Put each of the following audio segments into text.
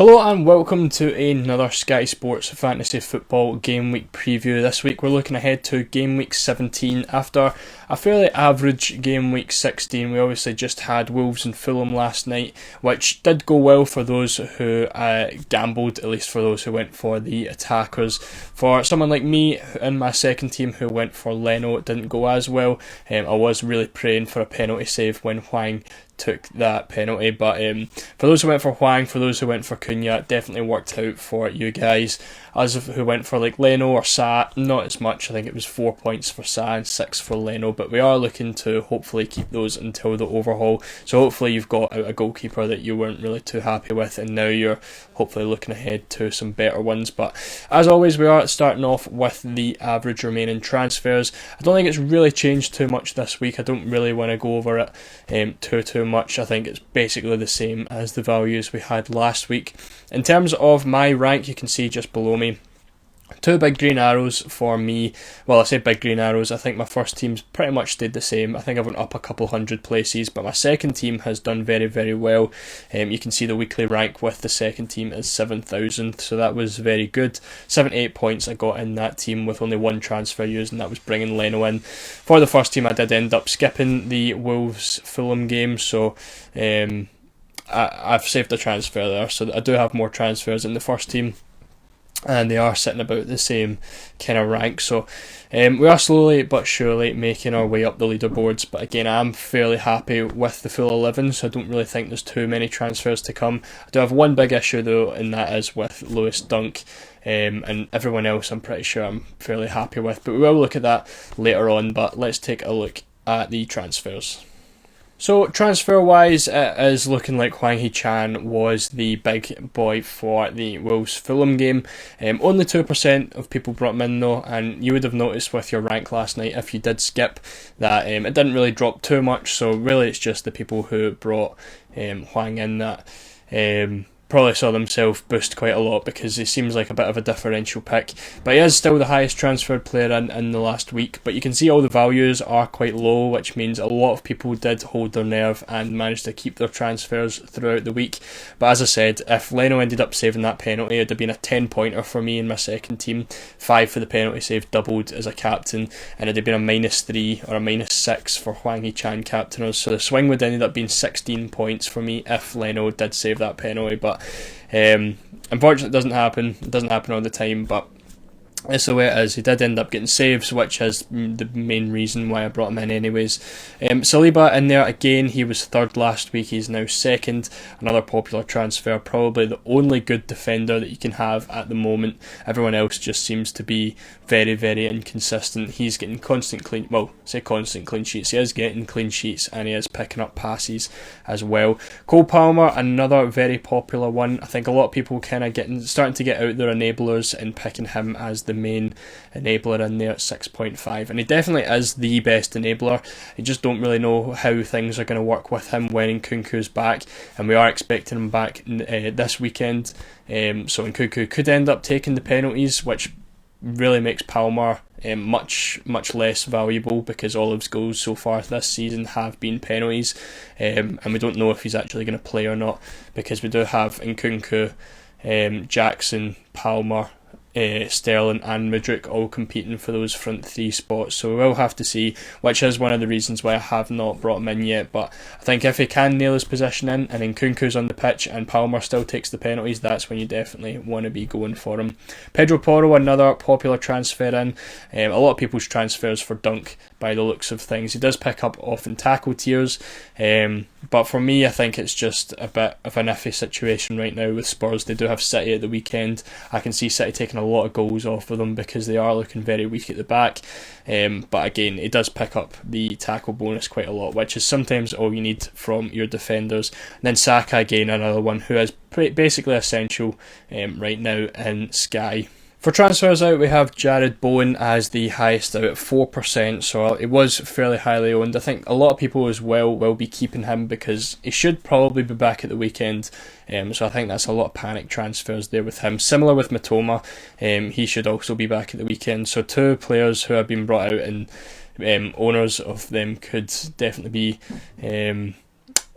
Hello and welcome to another Sky Sports Fantasy Football Game Week preview. This week we're looking ahead to Game Week 17 after a fairly average Game Week 16. We obviously just had Wolves and Fulham last night, which did go well for those who gambled, at least for those who went for the attackers. For someone like me in my second team who went for Leno, it didn't go as well. I was really praying for a penalty save when Hwang took that penalty, but for those who went for Hwang, for those who went for Cunha, it definitely worked out for you guys. Us who went for like Leno or Sa, not as much. I think it was 4 points for Sa and 6 for Leno, but we are looking to hopefully keep those until the overhaul. So hopefully you've got out a goalkeeper that you weren't really too happy with, and now you're hopefully looking ahead to some better ones. But as always, we are starting off with the average remaining transfers. I don't think it's really changed too much this week. I don't really want to go over it too much. I think it's basically the same as the values we had last week. In terms of my rank, you can see just below me, 2 big green arrows for me. Well, I say big green arrows, I think my first team's pretty much stayed the same. I think I went up a couple hundred places, but my second team has done very, very well. You can see the weekly rank with the second team is 7,000, so that was very good. 78 points I got in that team with only one transfer used, and that was bringing Leno in. For the first team, I did end up skipping the Wolves-Fulham game, so I've saved a transfer there, so I do have more transfers in the first team, and they are sitting about the same kind of rank. So we are slowly but surely making our way up the leaderboards, but again, I'm fairly happy with the full 11, so I don't really think there's too many transfers to come. I do have one big issue though, and that is with Lewis Dunk, and everyone else I'm pretty sure I'm fairly happy with, but we will look at that later on. But let's take a look at the transfers. So transfer-wise, it is looking like Hwang Hee-chan was the big boy for the Wolves-Fulham game. Only 2% of people brought him in though, and you would have noticed with your rank last night, if you did skip, that it didn't really drop too much. So really it's just the people who brought Hwang in that probably saw themselves boost quite a lot, because he seems like a bit of a differential pick. But he is still the highest transferred player in the last week. But you can see all the values are quite low, which means a lot of people did hold their nerve and managed to keep their transfers throughout the week. But as I said, if Leno ended up saving that penalty, it would have been a 10-pointer for me in my second team. 5 for the penalty save, doubled as a captain, and it would have been a -3 or a -6 for Hwang Hee-chan captainers. So the swing would end up being 16 points for me if Leno did save that penalty. But unfortunately it doesn't happen. It doesn't happen all the time, but it's the way it is. He did end up getting saves, which is the main reason why I brought him in anyways. Saliba in there again, he was third last week, he's now second. Another popular transfer, probably the only good defender that you can have at the moment. Everyone else just seems to be very, very inconsistent. He's getting constant clean sheets. He is getting clean sheets, and he is picking up passes as well. Cole Palmer, another very popular one. I think a lot of people kind of starting to get out their enablers and picking him as the main enabler in there at 6.5, and he definitely is the best enabler. I just don't really know how things are going to work with him when Nkunku's back, and we are expecting him back this weekend. So Nkunku could end up taking the penalties, which really makes Palmer much less valuable, because all of his goals so far this season have been penalties, and we don't know if he's actually going to play or not, because we do have Nkunku, Jackson, Palmer, Sterling and Mudryk all competing for those front 3 spots, so we will have to see, which is one of the reasons why I have not brought him in yet. But I think if he can nail his position in, and Nkunku's on the pitch and Palmer still takes the penalties, that's when you definitely want to be going for him. Pedro Porro, another popular transfer in. A lot of people's transfers for Dunk by the looks of things. He does pick up often tackle tiers, but for me I think it's just a bit of an iffy situation right now with Spurs. They do have City at the weekend. I can see City taking a lot of goals off of them because they are looking very weak at the back, but again, it does pick up the tackle bonus quite a lot, which is sometimes all you need from your defenders. And then Saka again, another one who is basically essential right now in Sky. For transfers out, we have Jared Bowen as the highest out at 4%, so it was fairly highly owned. I think a lot of people as well will be keeping him because he should probably be back at the weekend, so I think that's a lot of panic transfers there with him. Similar with Matoma, he should also be back at the weekend, so 2 players who have been brought out, and owners of them could definitely be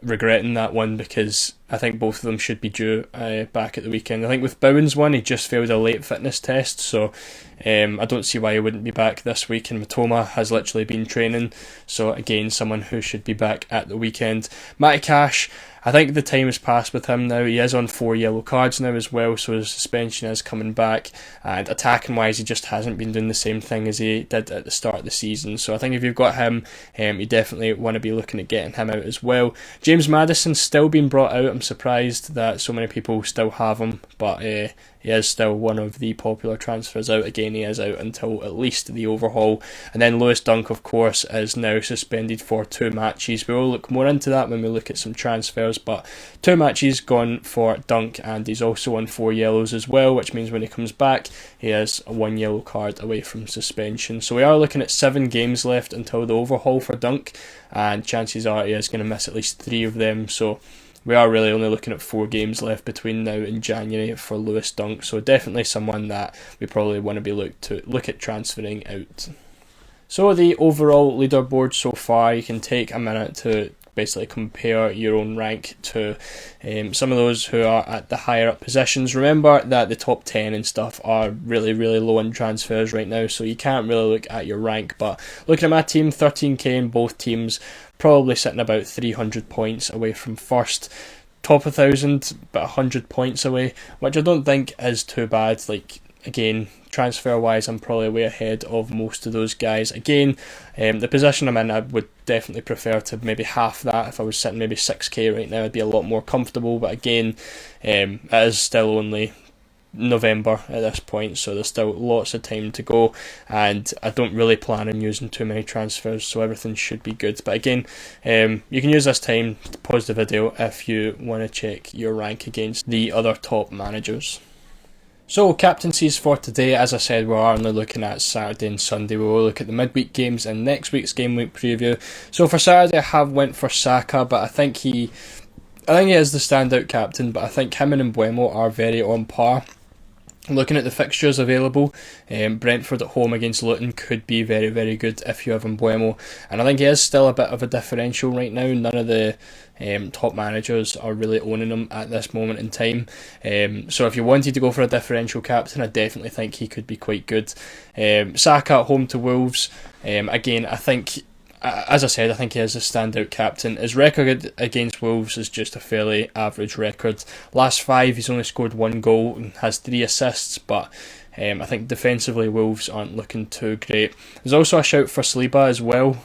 regretting that one, because I think both of them should be due back at the weekend. I think with Bowen's one, he just failed a late fitness test, so I don't see why he wouldn't be back this week. And Matoma has literally been training, so again, someone who should be back at the weekend. Matty Cash, I think the time has passed with him now. He is on 4 yellow cards now as well, so his suspension is coming back. And attacking wise, he just hasn't been doing the same thing as he did at the start of the season. So I think if you've got him, you definitely want to be looking at getting him out as well. James Maddison's still been brought out. I'm surprised that so many people still have him, but he is still one of the popular transfers out. Again, he is out until at least the overhaul. And then Lewis Dunk, of course, is now suspended for 2 matches. We will look more into that when we look at some transfers, but 2 matches gone for Dunk, and he's also on 4 yellows as well, which means when he comes back, he is a 1 yellow card away from suspension. So we are looking at 7 games left until the overhaul for Dunk, and chances are he is going to miss at least 3 of them. So we are really only looking at 4 games left between now and January for Lewis Dunk, so definitely someone that we probably want to be look at transferring out. So the overall leaderboard so far, you can take a minute to basically compare your own rank to some of those who are at the higher up positions. Remember that the top 10 and stuff are really low in transfers right now, so you can't really look at your rank. But looking at my team, 13k in both teams, probably sitting about 300 points away from first. Top 1,000, about 100 points away, which I don't think is too bad. Like, again, transfer wise, I'm probably way ahead of most of those guys. Again, the position I'm in, I would definitely prefer to maybe half that. If I was sitting maybe 6k right now, I'd be a lot more comfortable. But again, it is still only November at this point, so there's still lots of time to go, and I don't really plan on using too many transfers, so everything should be good. But again, you can use this time to pause the video if you want to check your rank against the other top managers. So captaincies for today, as I said, we are only looking at Saturday and Sunday. We will look at the midweek games and next week's game week preview. So for Saturday, I have went for Saka, but I think he is the standout captain, but I think him and Mbeumo are very on par. Looking at the fixtures available, Brentford at home against Luton could be very good if you have Mbeumo, and I think he is still a bit of a differential right now. None of the top managers are really owning him at this moment in time, so if you wanted to go for a differential captain, I definitely think he could be quite good. Saka at home to Wolves, again, I think, as I said, I think he is a standout captain. His record against Wolves is just a fairly average record. Last 5, he's only scored 1 goal and has 3 assists, but I think defensively Wolves aren't looking too great. There's also a shout for Saliba as well.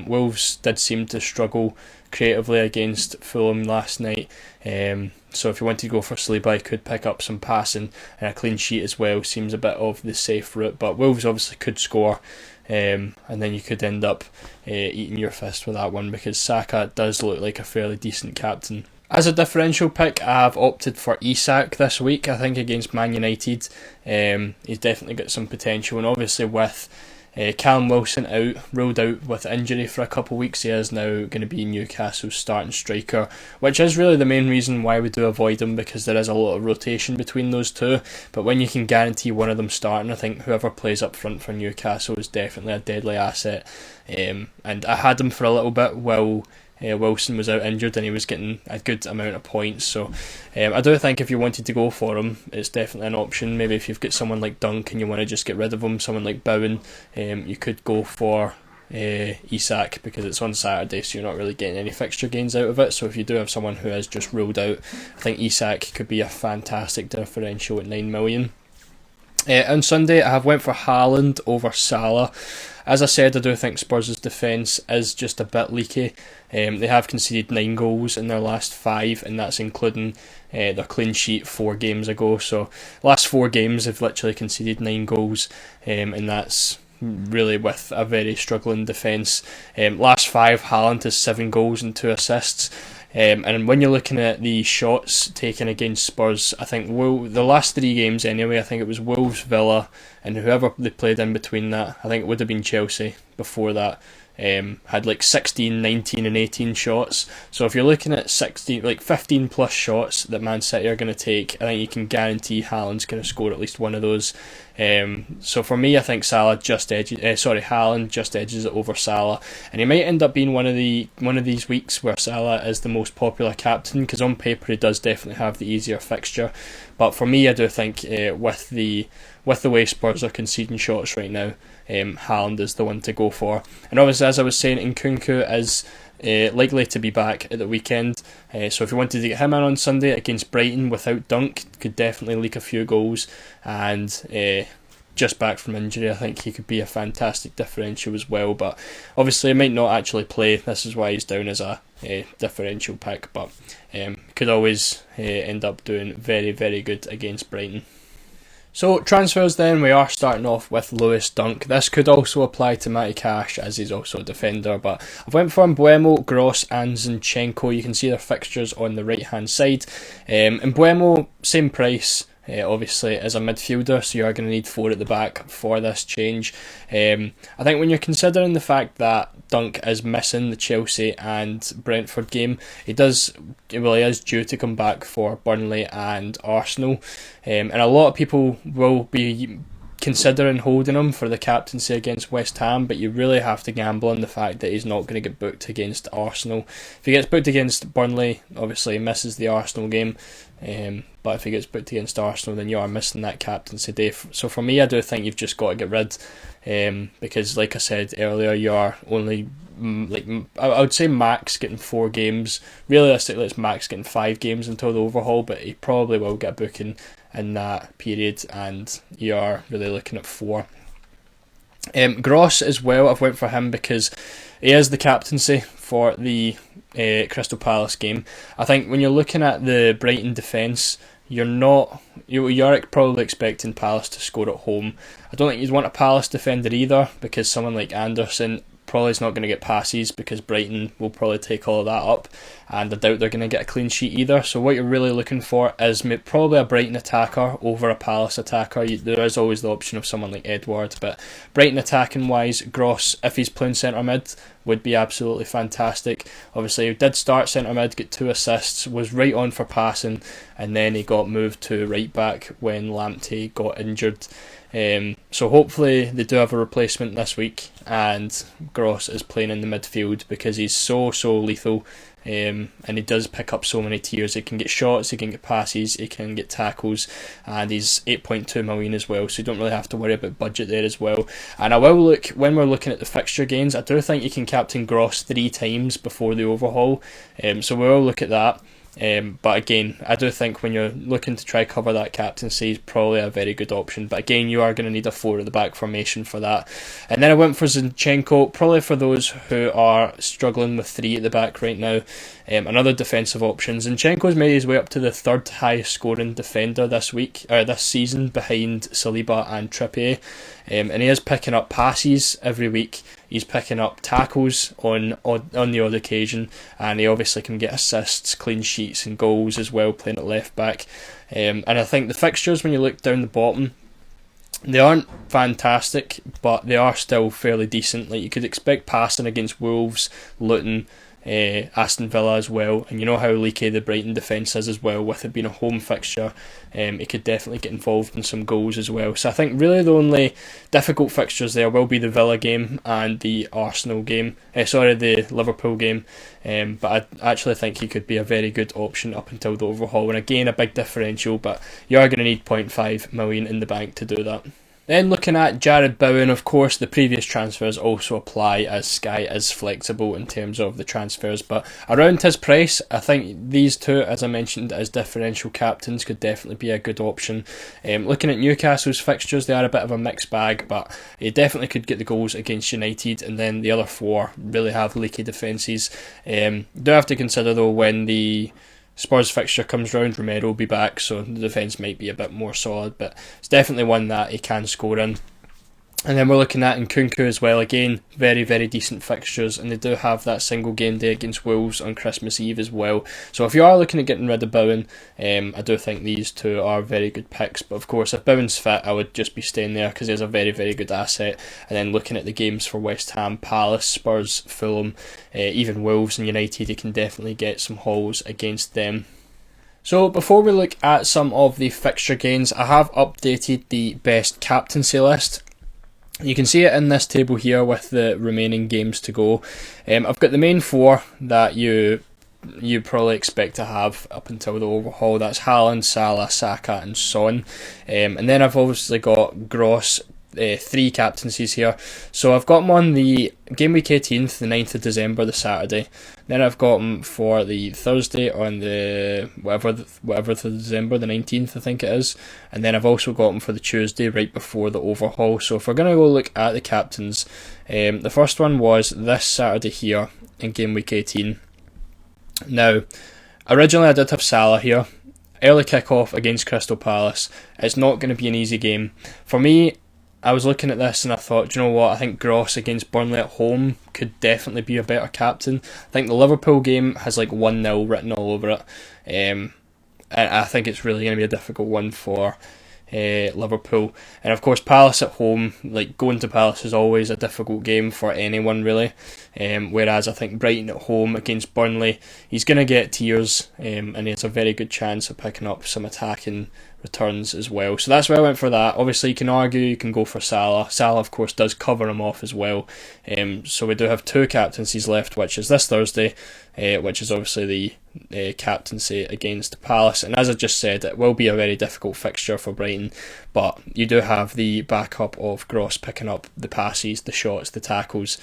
Wolves did seem to struggle creatively against Fulham last night, so if you want to go for Saliba, he could pick up some passing, and a clean sheet as well seems a bit of the safe route, but Wolves obviously could score. And then you could end up eating your fist with that one, because Saka does look like a fairly decent captain. As a differential pick, I have opted for Isak this week. I think against Man United, he's definitely got some potential, and obviously with Callum Wilson ruled out with injury for a couple of weeks, he is now going to be Newcastle's starting striker, which is really the main reason why we do avoid him, because there is a lot of rotation between those two. But when you can guarantee one of them starting, I think whoever plays up front for Newcastle is definitely a deadly asset. And I had him for a little bit while Wilson was out injured, and he was getting a good amount of points, so I do think if you wanted to go for him, it's definitely an option. Maybe if you've got someone like Dunk and you want to just get rid of him, someone like Bowen, you could go for Isak, because it's on Saturday, so you're not really getting any fixture gains out of it. So if you do have someone who is just ruled out, I think Isak could be a fantastic differential at 9 million. On Sunday, I have went for Haaland over Salah. As I said, I do think Spurs' defence is just a bit leaky. They have conceded 9 goals in their last 5, and that's including their clean sheet 4 games ago. So last 4 games they've literally conceded 9 goals, and that's really with a very struggling defence. Last 5, Haaland has 7 goals and 2 assists. And when you're looking at the shots taken against Spurs, I think the last 3 games anyway, I think it was Wolves, Villa, and whoever they played in between that. I think it would have been Chelsea before that. had like 16, 19 and 18 shots. So if you're looking at 15 plus shots that Man City are going to take, I think you can guarantee Haaland's going to score at least one of those. So for me, I think Haaland just edges it over Salah, and he might end up being one of these weeks where Salah is the most popular captain, because on paper he does definitely have the easier fixture. But for me, I do think with the way Spurs are conceding shots right now, Haaland is the one to go for. And obviously, as I was saying, Nkunku is likely to be back at the weekend. So if you wanted to get him in on Sunday against Brighton without Dunk, could definitely leak a few goals. And just back from injury, I think he could be a fantastic differential as well. But obviously, he might not actually play. This is why he's down as a differential pick. But could always end up doing very, very good against Brighton. So transfers then, we are starting off with Lewis Dunk. This could also apply to Matty Cash, as he's also a defender, but I've went for Mbeumo, Gross and Zinchenko. You can see their fixtures on the right hand side. Mbeumo, same price, obviously as a midfielder, so you are going to need 4 at the back for this change. I think when you're considering the fact that Dunk is missing the Chelsea and Brentford game, he is due to come back for Burnley and Arsenal, and a lot of people will be considering holding him for the captaincy against West Ham, but you really have to gamble on the fact that he's not going to get booked against Arsenal. If he gets booked against Burnley, obviously he misses the Arsenal game, but if he gets booked against Arsenal, then you are missing that captaincy day. So for me, I do think you've just got to get rid, because like I said earlier, you are only I would say max getting 4 games. Realistically, it's max getting 5 games until the overhaul, but he probably will get a booking in that period, and you are really looking at 4. Gross as well, I've went for him because he is the captaincy for the Crystal Palace game. I think when you're looking at the Brighton defence, you're probably expecting Palace to score at home. I don't think you'd want a Palace defender either, because someone like Anderson probably is not going to get passes, because Brighton will probably take all of that up, and I doubt they're going to get a clean sheet either. So what you're really looking for is probably a Brighton attacker over a Palace attacker. There is always the option of someone like Edward, but Brighton attacking wise, Gross, if he's playing centre mid, would be absolutely fantastic. Obviously he did start centre mid, get 2 assists, was right on for passing, and then he got moved to right back when Lamptey got injured. So hopefully they do have a replacement this week, and Gross is playing in the midfield, because he's so lethal, and he does pick up so many tiers. He can get shots, he can get passes, he can get tackles, and he's 8.2 million as well, so you don't really have to worry about budget there as well. And I will look, when we're looking at the fixture gains, I do think you can captain Gross 3 times before the overhaul, so we will look at that. But again, I do think when you're looking to try cover that captaincy, is probably a very good option. But again, you are going to need a 4 at the back formation for that. And then I went for Zinchenko, probably for those who are struggling with 3 at the back right now. Another defensive option. Zinchenko's made his way up to the 3rd highest scoring defender this season, behind Saliba and Trippier. And he is picking up passes every week. He's picking up tackles on the odd occasion, and he obviously can get assists, clean sheets and goals as well, playing at left back. And I think the fixtures, when you look down the bottom, they aren't fantastic, but they are still fairly decent. Like, you could expect passing against Wolves, Luton, Aston Villa as well, and you know how leaky the Brighton defence is as well, with it being a home fixture. He could definitely get involved in some goals as well. So I think really the only difficult fixtures there will be the Villa game and the Arsenal game, the Liverpool game, but I actually think he could be a very good option up until the overhaul, and again a big differential, but you are going to need 0.5 million in the bank to do that. Then looking at Jared Bowen, of course the previous transfers also apply, as Sky is flexible in terms of the transfers, but around his price, I think these 2, as I mentioned, as differential captains could definitely be a good option. Looking at Newcastle's fixtures, they are a bit of a mixed bag, but he definitely could get the goals against United, and then the other 4 really have leaky defences. Do have to consider though, when the Spurs fixture comes round, Romero will be back, so the defence might be a bit more solid, but it's definitely one that he can score in. And then we're looking at Nkunku as well. Again, very, very decent fixtures, and they do have that single game day against Wolves on Christmas Eve as well. So if you are looking at getting rid of Bowen, I do think these two are very good picks. But of course, if Bowen's fit, I would just be staying there because he's a very, very good asset. And then looking at the games for West Ham, Palace, Spurs, Fulham, even Wolves and United, you can definitely get some hauls against them. So before we look at some of the fixture gains, I have updated the best captaincy list. You can see it in this table here with the remaining games to go. I've got the main four that you probably expect to have up until the overhaul. That's Haaland, Salah, Saka and Son. And then I've obviously got Gross, 3 captaincies here. So I've got them on the Gameweek 18th, the 9th of December, the Saturday. Then I've got them for the Thursday on the whatever the December, the 19th I think it is. And then I've also got them for the Tuesday right before the overhaul. So if we're going to go look at the captains, the first one was this Saturday here in Gameweek 18. Now, originally I did have Salah here. Early kick-off against Crystal Palace. It's not going to be an easy game. For me, I was looking at this and I thought, do you know what, I think Gross against Burnley at home could definitely be a better captain. I think the Liverpool game has like 1-0 written all over it. And I think it's really going to be a difficult one for Liverpool. And of course Palace at home, like going to Palace is always a difficult game for anyone really. Whereas I think Brighton at home against Burnley, he's going to get tears and he has a very good chance of picking up some attacking returns as well. So that's why I went for that. Obviously you can argue, you can go for Salah. Salah of course does cover him off as well. So we do have 2 captaincies left, which is this Thursday, which is obviously the captaincy against Palace. And as I just said, it will be a very difficult fixture for Brighton, but you do have the backup of Gross picking up the passes, the shots, the tackles.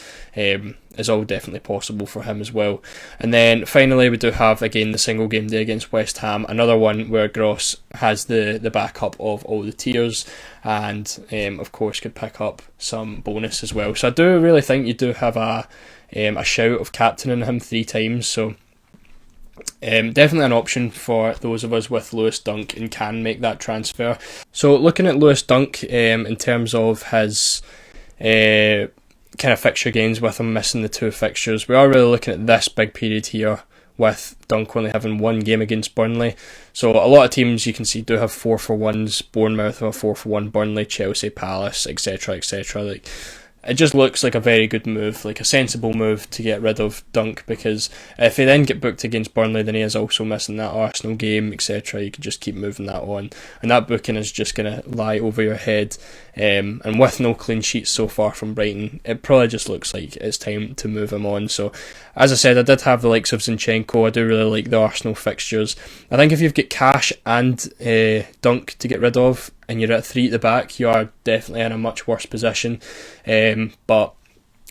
Is all definitely possible for him as well. And then finally we do have again the single game day against West Ham, another one where Gross has the backup of all the tiers and of course could pick up some bonus as well. So I do really think you do have a shout of captaining him 3 times, so definitely an option for those of us with Lewis Dunk and can make that transfer. So looking at Lewis Dunk in terms of his kind of fixture gains with him missing the 2 fixtures, we are really looking at this big period here with Dunk only having 1 game against Burnley. So a lot of teams you can see do have 4-for-1s. Bournemouth have a 4-for-1, Burnley, Chelsea, Palace, etc, etc. Like, it just looks like a very good move, like a sensible move to get rid of Dunk, because if he then get booked against Burnley, then he is also missing that Arsenal game, etc. You could just keep moving that on, and that booking is just going to lie over your head. And with no clean sheets so far from Brighton, it probably just looks like it's time to move him on. So, as I said, I did have the likes of Zinchenko. I do really like the Arsenal fixtures. I think if you've got Cash and Dunk to get rid of, and you're at 3 at the back, you are definitely in a much worse position. But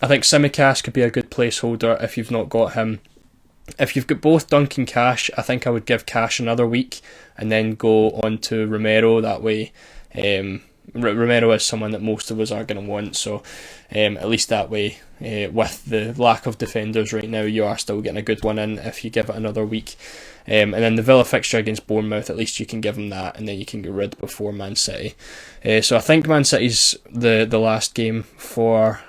I think Tsimikas could be a good placeholder if you've not got him. If you've got both Dunk and Cash, I think I would give Cash another week and then go on to Romero. That way, Romero is someone that most of us are going to want, so at least that way, with the lack of defenders right now, you are still getting a good one in if you give it another week. And then the Villa fixture against Bournemouth, at least you can give them that, and then you can get rid before Man City. So I think Man City's the last game for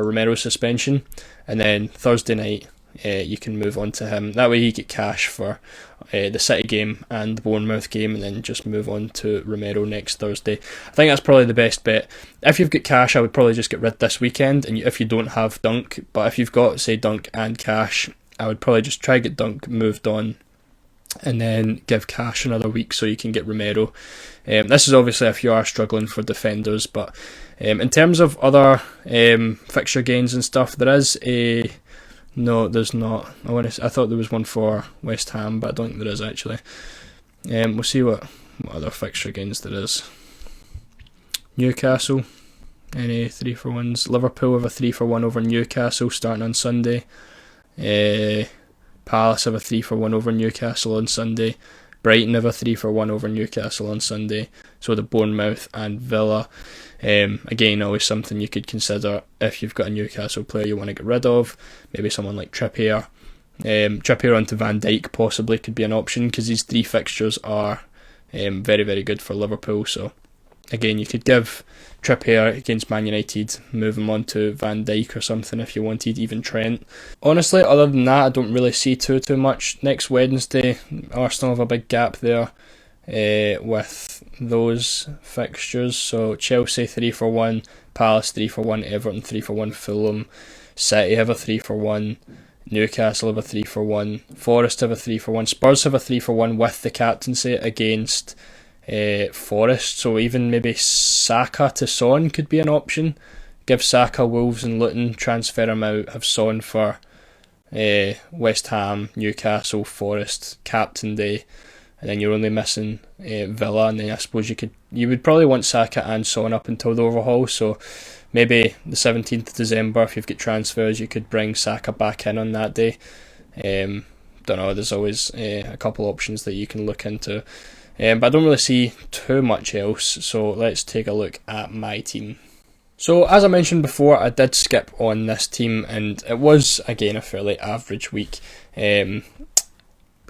Romero's suspension, and then Thursday night you can move on to him. That way you get Cash for the City game and the Bournemouth game, and then just move on to Romero next Thursday. I think that's probably the best bet. If you've got Cash, I would probably just get rid this weekend, and if you don't have Dunk, but if you've got, say, Dunk and Cash, I would probably just try to get Dunk moved on and then give Cash another week so you can get Romero. This is obviously if you are struggling for defenders, but in terms of other fixture gains and stuff, there is a... No, there's not. I thought there was one for West Ham, but I don't think there is actually. We'll see what other fixture gains there is. Newcastle, any 3-for-1s. Liverpool have a 3-for-1 over Newcastle starting on Sunday. Palace have a 3-for-1 over Newcastle on Sunday. Brighton have a 3-for-1 over Newcastle on Sunday. So the Bournemouth and Villa. Again, always something you could consider if you've got a Newcastle player you want to get rid of. Maybe someone like Trippier. Trippier onto Van Dijk possibly could be an option, because these 3 fixtures are very, very good for Liverpool. So again, you could give Trippier against Man United, move him on to Van Dijk or something if you wanted, even Trent. Honestly, other than that, I don't really see too much. Next Wednesday, Arsenal have a big gap there with those fixtures. So Chelsea 3-1, Palace 3-1, Everton 3-1, Fulham, City have a 3-1, Newcastle have a 3-1, Forest have a 3-1, Spurs have a 3-1 with the captaincy against Forest. So even maybe Saka to Son could be an option. Give Saka, Wolves and Luton, transfer him out, have Son for West Ham, Newcastle, Forest, captain day, and then you're only missing Villa, and then I suppose you would probably want Saka and Son up until the overhaul. So maybe the 17th of December, if you've got transfers, you could bring Saka back in on that day. Don't know, there's always a couple options that you can look into. But I don't really see too much else, so let's take a look at my team. So as I mentioned before, I did skip on this team, and it was, again, a fairly average week.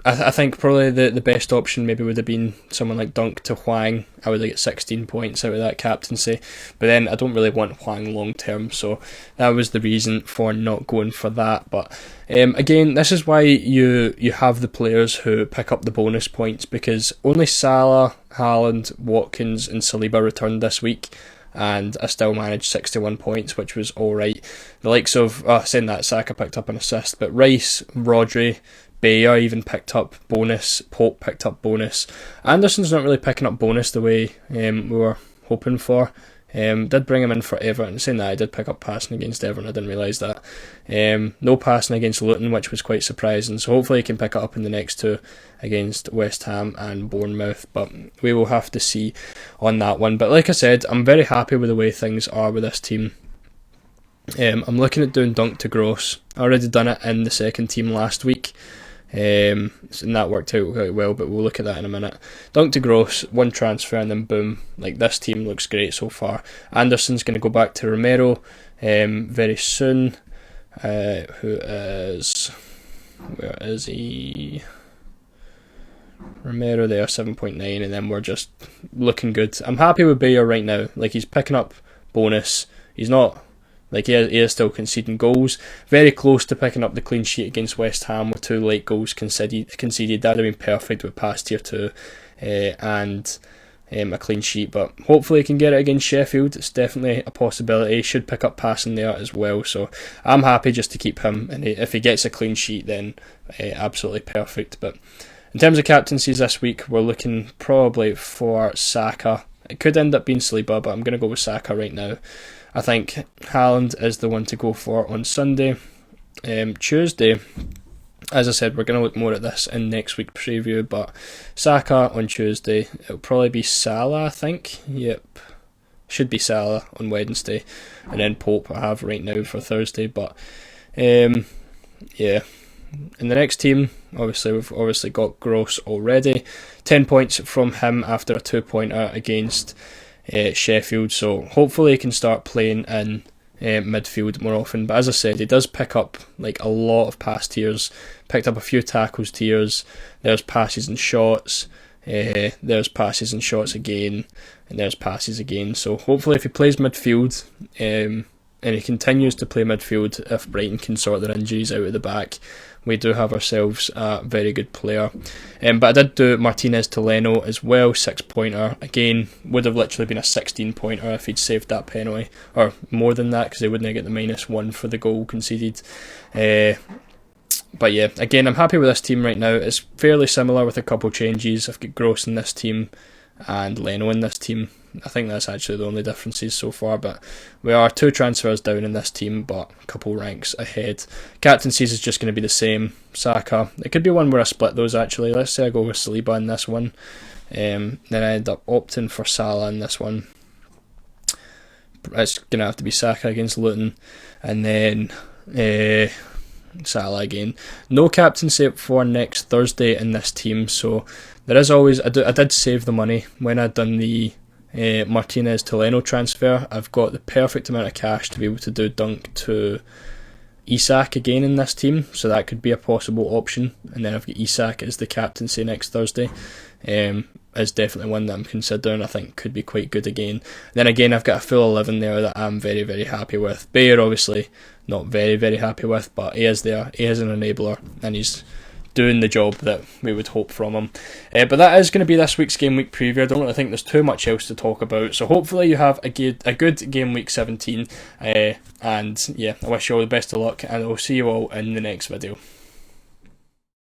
I think probably the best option maybe would have been someone like Dunk to Hwang. I would have got 16 points out of that captaincy, but then I don't really want Hwang long term, so that was the reason for not going for that. But again, this is why you have the players who pick up the bonus points, because only Salah, Haaland, Watkins and Saliba returned this week, and I still managed 61 points, which was alright. The likes of, saying that, Saka picked up an assist, but Rice, Rodri, Bayer even picked up bonus, Pope picked up bonus. Anderson's not really picking up bonus the way we were hoping for. Did bring him in for Everton. Saying that, I did pick up passing against Everton, I didn't realise that. No passing against Luton, which was quite surprising, so hopefully he can pick it up in the next two against West Ham and Bournemouth, but we will have to see on that one. But like I said, I'm very happy with the way things are with this team. I'm looking at doing Dunk to Gross. I already done it in the second team last week, and that worked out quite well, but we'll look at that in a minute. Dunk to Gross, one transfer, and then boom, like this team looks great so far. Anderson's going to go back to Romero very soon, who is, where is he? Romero there, 7.9, and then we're just looking good. I'm happy with Bayer right now. Like, he's picking up bonus. He's not, like, he is still conceding goals. Very close to picking up the clean sheet against West Ham with 2 late goals conceded. That would have been perfect with past tier 2 and a clean sheet. But hopefully he can get it against Sheffield. It's definitely a possibility. He should pick up passing there as well. So I'm happy just to keep him. And if he gets a clean sheet, then absolutely perfect. But in terms of captaincies this week, we're looking probably for Saka. It could end up being Saliba, but I'm going to go with Saka right now. I think Haaland is the one to go for on Sunday. Tuesday, as I said, we're going to look more at this in next week's preview, but Saka on Tuesday, it'll probably be Salah, I think. Yep, should be Salah on Wednesday, and then Pope I have right now for Thursday. But yeah, in the next team, we've obviously got Gross already. 10 points from him after a 2-pointer against Sheffield, so hopefully he can start playing in midfield more often. But as I said, he does pick up like a lot of pass tiers, picked up a few tackles tiers, there's passes and shots, there's passes and shots again, and there's passes again. So hopefully if he plays midfield and he continues to play midfield, if Brighton can sort their injuries out of the back, we do have ourselves a very good player. But I did do Martinez to Leno as well, 6-pointer. Again, would have literally been a 16-pointer if he'd saved that penalty, or more than that, because he wouldn't get the -1 for the goal conceded. But yeah, again, I'm happy with this team right now. It's fairly similar with a couple changes. I've got Gross in this team and Leno in this team. I think that's actually the only differences so far, but we are 2 transfers down in this team, but a couple ranks ahead. Captaincies is just going to be the same. Saka, it could be one where I split those actually. Let's say I go with Saliba in this one, then I end up opting for Salah in this one. It's going to have to be Saka against Luton, and then Salah again. No captaincy for next Thursday in this team, so there is always, I did save the money when I'd done the Martinez to Leno transfer. I've got the perfect amount of cash to be able to do Dunk to Isak again in this team, so that could be a possible option. And then I've got Isak as the captaincy next Thursday. is definitely one that I'm considering. I think could be quite good again. Then again, I've got a full 11 there that I'm very, very happy with. Bayer, obviously, not very, very happy with, but he is there. He is an enabler, and he's doing the job that we would hope from him. But that is going to be this week's Game Week preview. I don't really think there's too much else to talk about. So hopefully you have a good Game Week 17. And yeah, I wish you all the best of luck, and I'll see you all in the next video.